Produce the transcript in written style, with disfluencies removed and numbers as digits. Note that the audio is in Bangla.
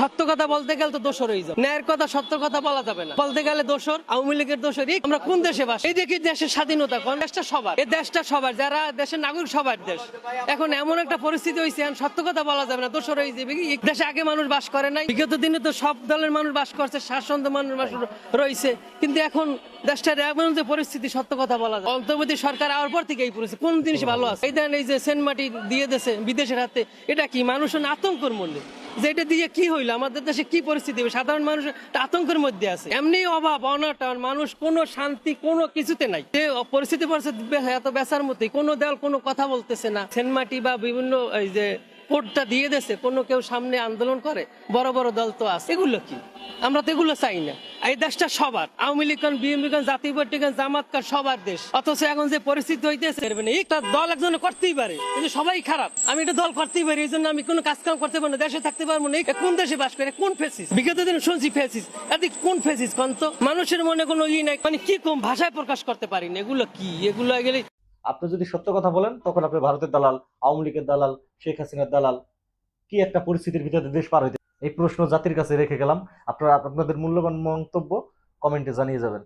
সত্য কথা বলতে গেলে তো দোষর হয়ে যাবে, ন্যায়ের কথা সত্য কথা বলা যাবে না, বলতে গেলে দোষর আওয়ামী লীগের দোষর। আমরা কোন দেশে বাস? এই দেখি দেশের স্বাধীনতা কোন দেশটা সবার, এই দেশটা সবার, যারা দেশের নাগরিক সবার দেশ। এখন এমন একটা পরিস্থিতি হয়েছে সত্য কথা বলা যাবে না, দোষর হয়ে যাবে। দেশে আগে মানুষ বাস করে নাই, বিগত দিনে তো সব দলের মানুষ বাস করছে, শাসন মানুষ রয়েছে, কিন্তু এখন দেশটার এমন যে পরিস্থিতি সত্য কথা বলা যায়। অন্তর্বর্তী সরকার আওয়ার পর থেকে এই পরিস্থিতি, কোন জিনিস ভালো আছে? এই দেন এই যে সেন্ট মাটি দিয়ে দিয়েছে বিদেশের হাতে, এটা কি মানুষের আতঙ্কের মূল্যে যে এটা দিয়ে কি হইলো, আমাদের দেশে কি পরিস্থিতি হবে? সাধারণ মানুষ আতঙ্কের মধ্যে আছে, এমনি অভাব অনটন, মানুষ কোনো শান্তি কোনো কিছুতে নাই, যে পরিস্থিতি পড়ছে এত বেচার মধ্যে কোনো দল কোনো কথা বলতেছে না। সেনমাটি বা বিভিন্ন এই যে কোর্টটা দিয়ে দেছে, কোনো কেউ সামনে আন্দোলন করে, বড় বড় দল তো আছে, এগুলো কি? আমরা তো এগুলো চাই না। এই দেশটা সবার, আওয়ামী লীগ বিএনপি জাতীয় পার্টি জামাত সবার দেশ। অথচ এখন যে পরিস্থিতি হইতেছে, একটা দল একজনে করতেই পারে কিন্তু সবাই খারাপ, আমি একটা দল করতেই পারি, এই জন্য আমি কোনো কাজ কাম করতে পারবো না, দেশে থাকতে পারবো না। কোন দেশে বাস করে? কোন ফেসিস? বিগত দিন শুনছি ফেসিস, এদিক কোন ফেসিস কোন তো? মানুষের মনে কোনো নাই, মানে কি কম ভাষায় প্রকাশ করতে পারি না। এগুলো কি? এগুলো গেলে আপনি যদি সত্য কথা বলেন তখন আপনি ভারতের দালাল, আওয়ামী লীগের দালাল, শেখ হাসিনার দালাল। কি একটা পরিস্থিতির ভিতরে দেশ পার হইতে, এই প্রশ্ন জাতির কাছে রেখে গেলাম। আপনারা আপনাদের মূল্যবান মন্তব্য কমেন্টে জানিয়ে যাবেন।